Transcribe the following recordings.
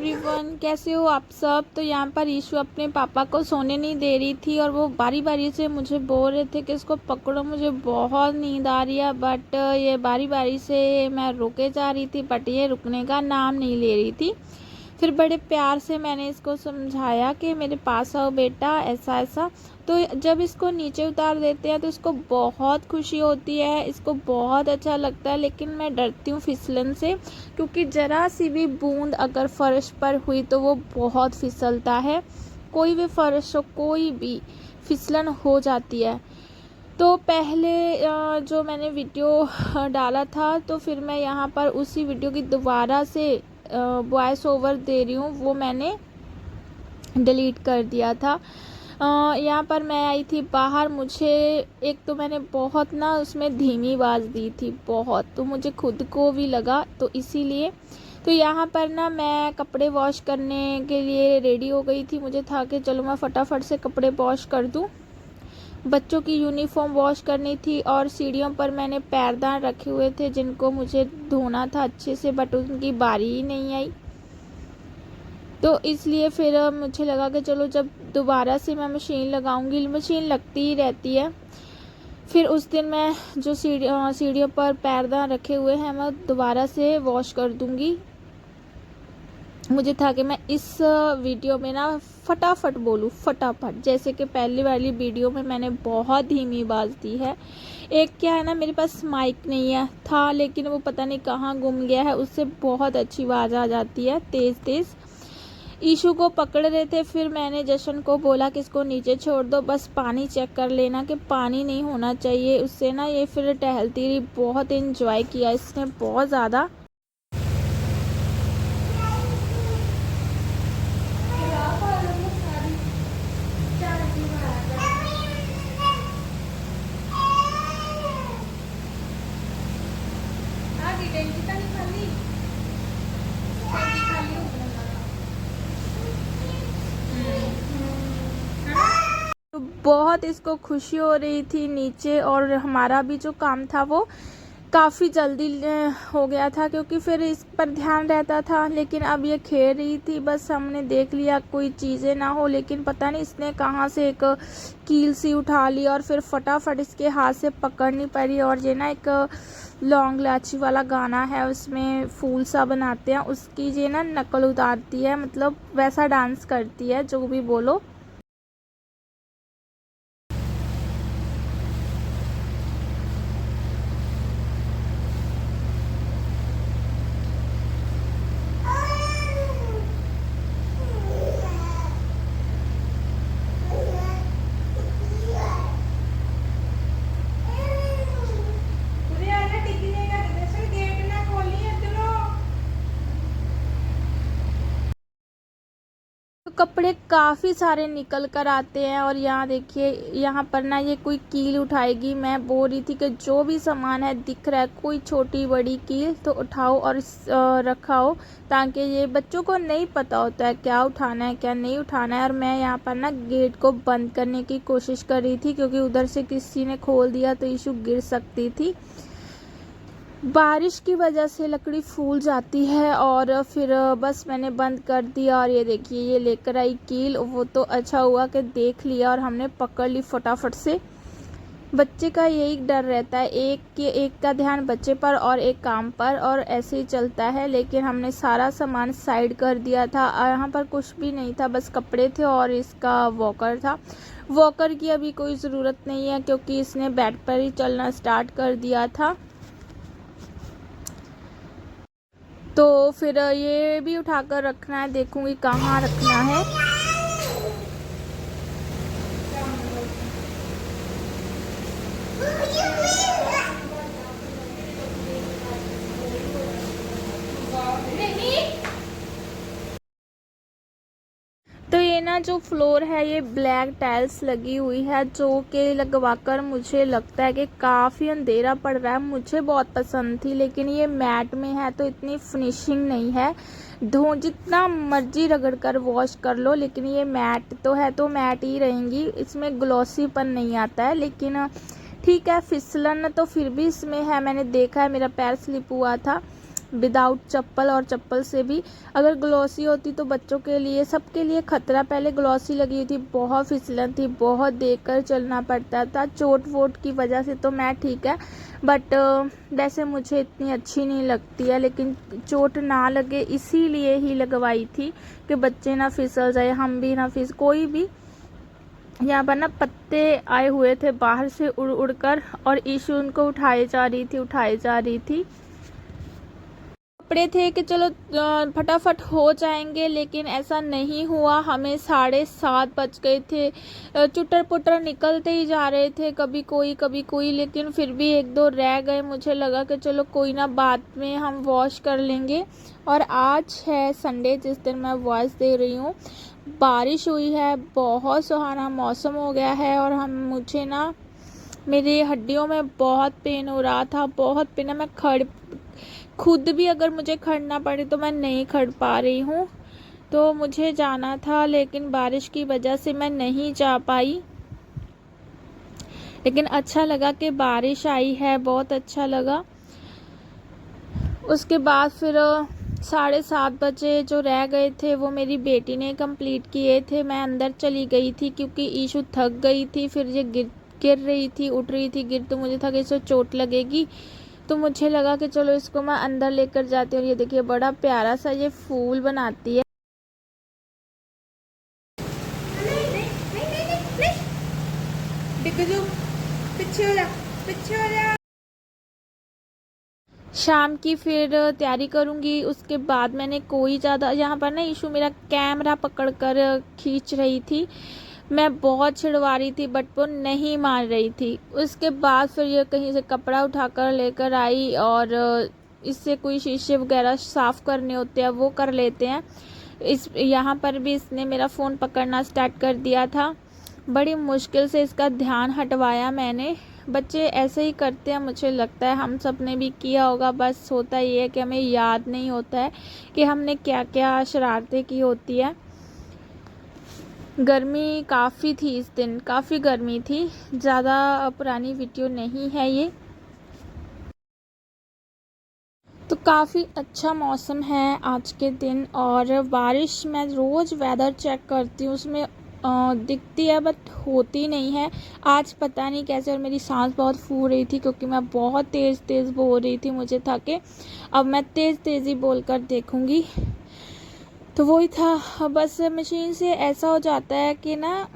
Everyone, कैसे हो आप सब। तो यहाँ पर ईशु अपने पापा को सोने नहीं दे रही थी और वो बारी बारी से मुझे बोल रहे थे कि इसको पकड़ो, मुझे बहुत नींद आ रही है। बट ये बारी बारी से मैं रुके जा रही थी, बट ये रुकने का नाम नहीं ले रही थी। फिर बड़े प्यार से मैंने इसको समझाया कि मेरे पास आओ बेटा, ऐसा ऐसा। तो जब इसको नीचे उतार देते हैं तो इसको बहुत खुशी होती है, इसको बहुत अच्छा लगता है। लेकिन मैं डरती हूँ फिसलन से, क्योंकि ज़रा सी भी बूंद अगर फर्श पर हुई तो वो बहुत फिसलता है। कोई भी फर्श हो, कोई भी फिसलन हो जाती है। तो पहले जो मैंने वीडियो डाला था, तो फिर मैं यहाँ पर उसी वीडियो की दोबारा से वॉइस ओवर दे रही हूँ, वो मैंने डिलीट कर दिया था। यहाँ पर मैं आई थी बाहर, मुझे एक तो मैंने बहुत ना उसमें धीमी आवाज़ दी थी बहुत, तो मुझे खुद को भी लगा, तो इसीलिए। तो यहाँ पर ना मैं कपड़े वॉश करने के लिए रेडी हो गई थी। मुझे था कि चलो मैं फटाफट से कपड़े वॉश कर दूँ। बच्चों की यूनिफॉर्म वॉश करनी थी और सीढ़ियों पर मैंने पैरदान रखे हुए थे जिनको मुझे धोना था अच्छे से, बट उनकी बारी ही नहीं आई। तो इसलिए फिर मुझे लगा कि चलो जब दोबारा से मैं मशीन लगाऊंगी, मशीन लगती ही रहती है। फिर उस दिन मैं जो सीढ़ियों पर पैरदान रखे हुए हैं मैं दोबारा से वॉश कर दूंगी। मुझे था कि मैं इस वीडियो में ना फटाफट बोलूँ, फटाफट, जैसे कि पहली वाली वीडियो में मैंने बहुत धीमी आवाज़ दी है। एक क्या है ना, मेरे पास माइक नहीं है था, लेकिन वो पता नहीं कहाँ गुम गया है, उससे बहुत अच्छी आवाज़ आ जाती है तेज़ तेज़। ईशु को पकड़ रहे थे, फिर मैंने जशन को बोला कि इसको नीचे छोड़ दो, बस पानी चेक कर लेना कि पानी नहीं होना चाहिए। उससे ना ये फिर टहलती रही, बहुत एंजॉय किया इसने, बहुत ज़्यादा। तो बहुत इसको खुशी हो रही थी नीचे, और हमारा भी जो काम था वो काफ़ी जल्दी हो गया था, क्योंकि फिर इस पर ध्यान रहता था। लेकिन अब ये खेल रही थी, बस हमने देख लिया कोई चीज़ें ना हो, लेकिन पता नहीं इसने कहाँ से एक कील सी उठा ली और फिर फटाफट इसके हाथ से पकड़नी पड़ी। और ये ना एक लौंग इलायची वाला गाना है, उसमें फूल सा बनाते हैं, उसकी ये ना नकल उतारती है, मतलब वैसा डांस करती है, जो भी बोलो। तो कपड़े काफ़ी सारे निकल कर आते हैं, और यहाँ देखिए, यहाँ पर ना ये कोई कील उठाएगी। मैं बोल रही थी कि जो भी सामान है दिख रहा है, कोई छोटी बड़ी कील तो उठाओ और रखाओ, ताकि ये बच्चों को नहीं पता होता है क्या उठाना है क्या नहीं उठाना है। और मैं यहाँ पर ना गेट को बंद करने की कोशिश कर रही थी, क्योंकि उधर से किसी ने खोल दिया तो ईशु गिर सकती थी। बारिश की वजह से लकड़ी फूल जाती है, और फिर बस मैंने बंद कर दिया। और ये देखिए, ये लेकर आई कील। वो तो अच्छा हुआ कि देख लिया और हमने पकड़ ली फटाफट से। बच्चे का यही डर रहता है, एक का ध्यान बच्चे पर और एक काम पर, और ऐसे ही चलता है। लेकिन हमने सारा सामान साइड कर दिया था, यहाँ पर कुछ भी नहीं था, बस कपड़े थे और इसका वॉकर था। वॉकर की अभी कोई ज़रूरत नहीं है, क्योंकि इसने बेड पर ही चलना स्टार्ट कर दिया था। तो फिर ये भी उठाकर रखना है, देखूंगी कहाँ रखना है। तो ये ना जो फ्लोर है, ये ब्लैक टाइल्स लगी हुई है, जो कि लगवाकर मुझे लगता है कि काफ़ी अंधेरा पड़ रहा है। मुझे बहुत पसंद थी, लेकिन ये मैट में है तो इतनी फिनिशिंग नहीं है। जितना मर्जी रगड़ कर वॉश कर लो, लेकिन ये मैट तो है तो मैट ही रहेंगी, इसमें ग्लॉसीपन नहीं आता है। लेकिन ठीक है, फिसलन तो फिर भी इसमें है, मैंने देखा है, मेरा पैर स्लिप हुआ था। विदाउट चप्पल और चप्पल से भी। अगर ग्लॉसी होती तो बच्चों के लिए, सबके लिए खतरा। पहले ग्लॉसी लगी हुई थी, बहुत फिसलन थी, बहुत देख कर चलना पड़ता था। चोट वोट की वजह से तो मैं ठीक है, बट वैसे मुझे इतनी अच्छी नहीं लगती है, लेकिन चोट ना लगे इसीलिए ही लगवाई थी कि बच्चे ना फिसल जाए, हम भी ना कोई भी। यहाँ पर ना पत्ते आए हुए थे बाहर से उड़ उड़ कर, और ईशु उनको उठाई जा रही थी। कपड़े थे कि चलो फटाफट हो जाएंगे, लेकिन ऐसा नहीं हुआ। हमें 7:30 बज गए थे। चुटर पुटर निकलते ही जा रहे थे, कभी कोई, लेकिन फिर भी 1-2 रह गए। मुझे लगा कि चलो कोई ना, बाद में हम वॉश कर लेंगे। और आज है संडे, जिस दिन मैं वॉइस दे रही हूँ। बारिश हुई है, बहुत सुहाना मौसम हो गया है, और मुझे ना मेरी हड्डियों में बहुत पेन हो रहा था, बहुत पेन है। मैं खुद भी अगर मुझे खड़ना पड़े तो मैं नहीं खड़ पा रही हूँ। तो मुझे जाना था, लेकिन बारिश की वजह से मैं नहीं जा पाई। लेकिन अच्छा लगा कि बारिश आई है, बहुत अच्छा लगा। उसके बाद फिर 7:30 बजे जो रह गए थे वो मेरी बेटी ने कंप्लीट किए थे। मैं अंदर चली गई थी क्योंकि ईशु थक गई थी, फिर ये गिर रही थी, उठ रही थी, तो मुझे था कि इसे चोट लगेगी। तो मुझे लगा कि चलो इसको मैं अंदर लेकर जाती हूँ। और ये देखिए बड़ा प्यारा सा ये फूल बनाती है। पीछे हो जा। शाम की फिर तैयारी करूँगी। उसके बाद मैंने कोई ज़्यादा, यहाँ पर ना ईशु मेरा कैमरा पकड़ कर खींच रही थी। मैं बहुत छिड़वा रही थी, बट वो नहीं मान रही थी। उसके बाद फिर ये कहीं से कपड़ा उठाकर लेकर आई, और इससे कोई शीशे वगैरह साफ़ करने होते हैं वो कर लेते हैं। यहाँ पर भी इसने मेरा फ़ोन पकड़ना स्टार्ट कर दिया था। बड़ी मुश्किल से इसका ध्यान हटवाया मैंने। बच्चे ऐसे ही करते हैं, मुझे लगता है हम सब ने भी किया होगा। बस होता ये है कि हमें याद नहीं होता है कि हमने क्या क्या शरारतें की होती है। गर्मी काफ़ी थी इस दिन, काफ़ी गर्मी थी। ज़्यादा पुरानी वीडियो नहीं है ये। तो काफ़ी अच्छा मौसम है आज के दिन, और बारिश मैं रोज़ वेदर चेक करती हूँ, उसमें दिखती है बट होती नहीं है। आज पता नहीं कैसे, और मेरी सांस बहुत फूल रही थी क्योंकि मैं बहुत तेज़ बोल रही थी, मुझे था कि अब मैं तेज़ ही बोल कर देखूँगी। तो वही था, बस मशीन से ऐसा हो जाता है कि ना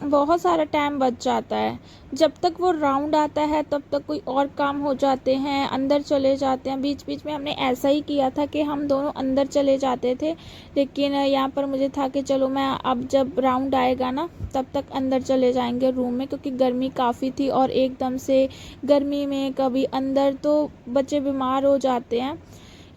बहुत सारा टाइम बच जाता है। जब तक वो राउंड आता है तब तक कोई और काम हो जाते हैं, अंदर चले जाते हैं। बीच बीच में हमने ऐसा ही किया था कि हम दोनों अंदर चले जाते थे, लेकिन यहाँ पर मुझे था कि चलो मैं अब जब राउंड आएगा ना तब तक अंदर चले जाएंगे रूम में, क्योंकि गर्मी काफ़ी थी। और एकदम से गर्मी में कभी अंदर तो बच्चे बीमार हो जाते हैं।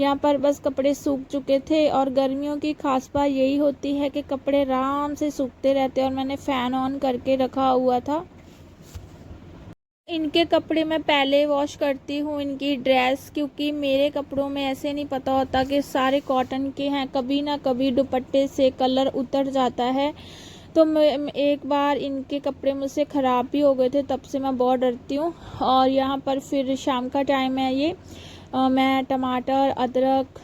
यहाँ पर बस कपड़े सूख चुके थे, और गर्मियों की खास बात यही होती है कि कपड़े आराम से सूखते रहते हैं। और मैंने फ़ैन ऑन करके रखा हुआ था। इनके कपड़े मैं पहले वॉश करती हूँ, इनकी ड्रेस, क्योंकि मेरे कपड़ों में ऐसे नहीं पता होता कि सारे कॉटन के हैं, कभी ना कभी दुपट्टे से कलर उतर जाता है। तो मैं एक बार इनके कपड़े मुझसे ख़राब भी हो गए थे, तब से मैं बहुत डरती हूँ। और यहाँ पर फिर शाम का टाइम है ये। मैं टमाटर, अदरक,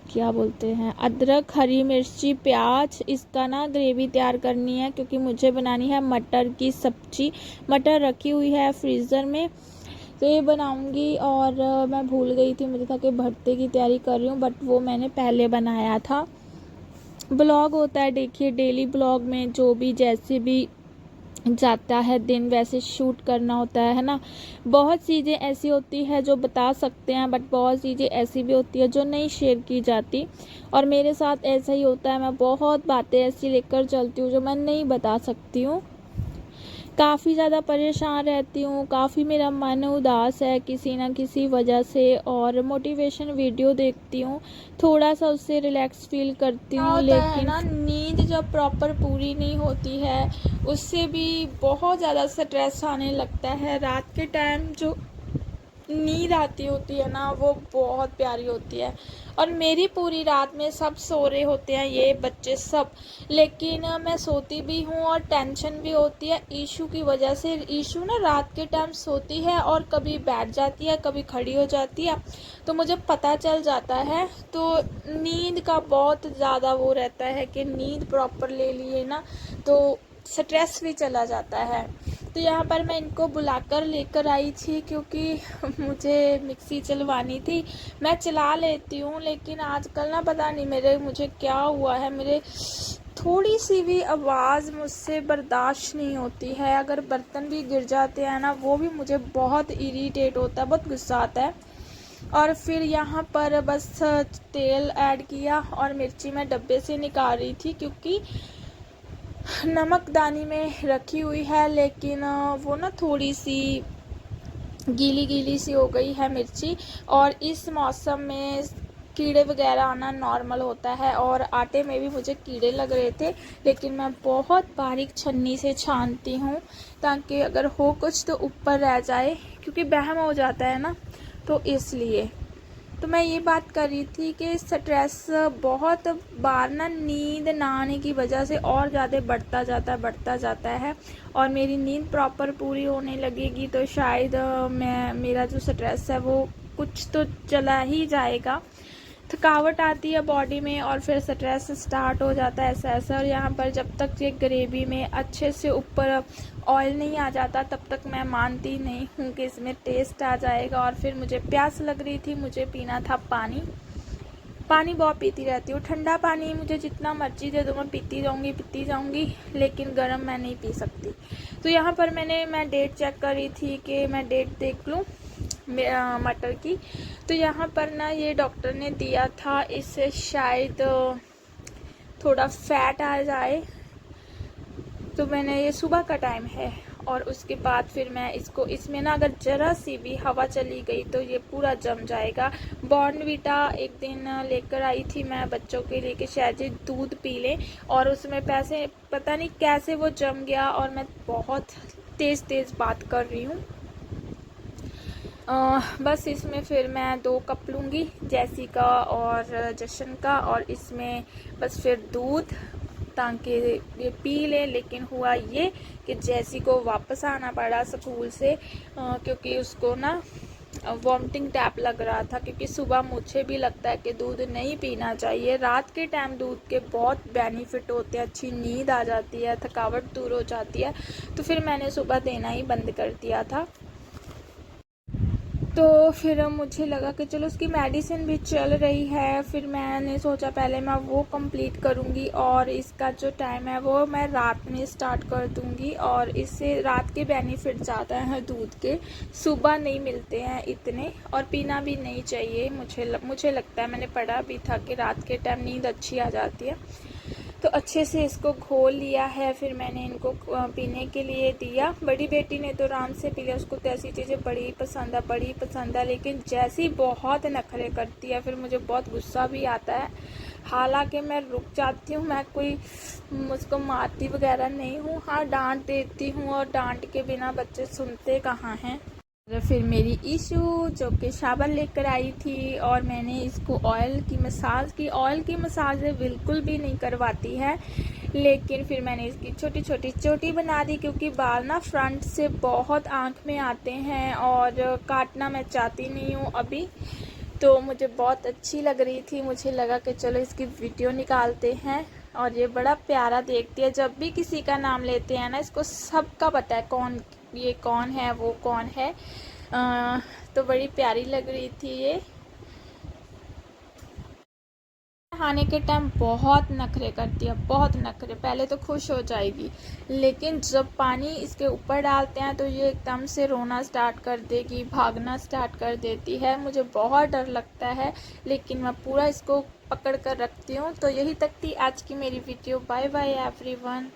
क्या बोलते हैं, अदरक, हरी मिर्ची, प्याज, इसका ना ग्रेवी तैयार करनी है, क्योंकि मुझे बनानी है मटर की सब्जी। मटर रखी हुई है फ्रीज़र में, तो ये बनाऊंगी। और मैं भूल गई थी, मुझे था कि भरते की तैयारी कर रही हूँ, बट वो मैंने पहले बनाया था। ब्लॉग होता है, देखिए डेली ब्लॉग में जो भी जैसे भी जाता है दिन वैसे शूट करना होता है ना। बहुत चीज़ें ऐसी होती है जो बता सकते हैं, बट बहुत चीज़ें ऐसी भी होती है जो नहीं शेयर की जाती। और मेरे साथ ऐसा ही होता है, मैं बहुत बातें ऐसी लेकर चलती हूँ जो मैं नहीं बता सकती हूँ। काफ़ी ज़्यादा परेशान रहती हूँ, काफ़ी मेरा मन उदास है किसी ना किसी वजह से, और मोटिवेशन वीडियो देखती हूँ, थोड़ा सा उससे रिलैक्स फील करती हूँ। लेकिन ना नींद जब प्रॉपर पूरी नहीं होती है उससे भी बहुत ज़्यादा स्ट्रेस आने लगता है। रात के टाइम जो नींद आती होती है ना, वो बहुत प्यारी होती है। और मेरी पूरी रात में सब सो रहे होते हैं, ये बच्चे सब, लेकिन मैं सोती भी हूँ और टेंशन भी होती है ईशू की वजह से। ईशू ना रात के टाइम सोती है और कभी बैठ जाती है, कभी खड़ी हो जाती है, तो मुझे पता चल जाता है। तो नींद का बहुत ज़्यादा वो रहता है कि नींद प्रॉपर ले लिए ना तो स्ट्रेस भी चला जाता है। तो यहाँ पर मैं इनको बुलाकर लेकर आई थी क्योंकि मुझे मिक्सी चलवानी थी। मैं चला लेती हूँ, लेकिन आजकल ना पता नहीं मुझे क्या हुआ है, मेरे थोड़ी सी भी आवाज़ मुझसे बर्दाश्त नहीं होती है। अगर बर्तन भी गिर जाते हैं ना, वो भी मुझे बहुत इरिटेट होता है, बहुत गुस्सा आता है। और फिर यहाँ पर बस तेल ऐड किया और मिर्ची मैं डब्बे से निकाल रही थी क्योंकि नमकदानी में रखी हुई है, लेकिन वो ना थोड़ी सी गीली गीली सी हो गई है मिर्ची। और इस मौसम में कीड़े वगैरह आना नॉर्मल होता है, और आटे में भी मुझे कीड़े लग रहे थे, लेकिन मैं बहुत बारीक छन्नी से छानती हूँ ताकि अगर हो कुछ तो ऊपर रह जाए, क्योंकि बहम हो जाता है ना, तो इसलिए। तो मैं ये बात कर रही थी कि स्ट्रेस बहुत बार ना नींद ना आने की वजह से और ज़्यादा बढ़ता जाता है। और मेरी नींद प्रॉपर पूरी होने लगेगी तो शायद मेरा जो स्ट्रेस है वो कुछ तो चला ही जाएगा। थकावट आती है बॉडी में और फिर स्ट्रेस स्टार्ट हो जाता है ऐसा। और यहाँ पर जब तक ये ग्रेवी में अच्छे से ऊपर ऑयल नहीं आ जाता तब तक मैं मानती नहीं हूँ कि इसमें टेस्ट आ जाएगा। और फिर मुझे प्यास लग रही थी, मुझे पीना था पानी। पानी बहुत पीती रहती हूँ, ठंडा पानी मुझे जितना मर्जी दे दो मैं पीती जाऊँगी, लेकिन गर्म मैं नहीं पी सकती। तो यहाँ पर मैं डेट चेक कर रही थी कि मैं डेट देख लूँ मटर की। तो यहाँ पर ना ये डॉक्टर ने दिया था, इससे शायद थोड़ा फैट आ जाए। तो मैंने, ये सुबह का टाइम है, और उसके बाद फिर मैं इसमें ना अगर ज़रा सी भी हवा चली गई तो ये पूरा जम जाएगा। बॉर्नवीटा एक दिन लेकर आई थी मैं बच्चों के लिए कि शायद ये दूध पी लें, और उसमें पैसे पता नहीं कैसे वो जम गया। और मैं बहुत तेज़ बात कर रही हूँ। बस इसमें फिर मैं 2 कप लूँगी, जैसी का और जशन का, और इसमें बस फिर दूध ताकि ये पी ले। लेकिन हुआ ये कि जैसी को वापस आना पड़ा स्कूल से, क्योंकि उसको ना वॉमिटिंग टाइप लग रहा था। क्योंकि सुबह मुझे भी लगता है कि दूध नहीं पीना चाहिए, रात के टाइम दूध के बहुत बेनिफिट होते हैं, अच्छी नींद आ जाती है, थकावट दूर हो जाती है। तो फिर मैंने सुबह देना ही बंद कर दिया था। तो फिर मुझे लगा कि चलो उसकी मेडिसिन भी चल रही है, फिर मैंने सोचा पहले मैं वो कंप्लीट करूँगी, और इसका जो टाइम है वो मैं रात में स्टार्ट कर दूँगी। और इससे रात के बेनिफिट ज़्यादा हैं दूध के, सुबह नहीं मिलते हैं इतने, और पीना भी नहीं चाहिए। मुझे लगता है, मैंने पढ़ा भी था कि रात के टाइम नींद अच्छी आ जाती है। तो अच्छे से इसको घोल लिया है, फिर मैंने इनको पीने के लिए दिया। बड़ी बेटी ने तो आराम से पी लिया, उसको तो ऐसी चीज़ें बड़ी पसंद है, लेकिन जैसी बहुत नखरे करती है फिर मुझे बहुत गुस्सा भी आता है। हालांकि मैं रुक जाती हूँ, मैं कोई मुझको मारती वगैरह नहीं हूँ, हाँ डांट देती हूँ, और डांट के बिना बच्चे सुनते कहाँ हैं। फिर मेरी ईशू जो कि शावर लेकर आई थी, और मैंने इसको ऑयल की मसाज बिल्कुल भी नहीं करवाती है, लेकिन फिर मैंने इसकी छोटी छोटी चोटी बना दी, क्योंकि बाल ना फ्रंट से बहुत आँख में आते हैं और काटना मैं चाहती नहीं हूँ अभी। तो मुझे बहुत अच्छी लग रही थी, मुझे लगा कि चलो इसकी वीडियो निकालते हैं। और ये बड़ा प्यारा देखती है, जब भी किसी का नाम लेते हैं ना इसको सबका पता है ये कौन है, वो कौन है। तो बड़ी प्यारी लग रही थी ये। नहाने के टाइम बहुत नखरे करती है, बहुत नखरे। पहले तो खुश हो जाएगी, लेकिन जब पानी इसके ऊपर डालते हैं तो ये एकदम से रोना स्टार्ट कर देगी, भागना स्टार्ट कर देती है। मुझे बहुत डर लगता है, लेकिन मैं पूरा इसको पकड़ कर रखती हूँ। तो यही तक थी आज की मेरी वीडियो। Bye bye everyone.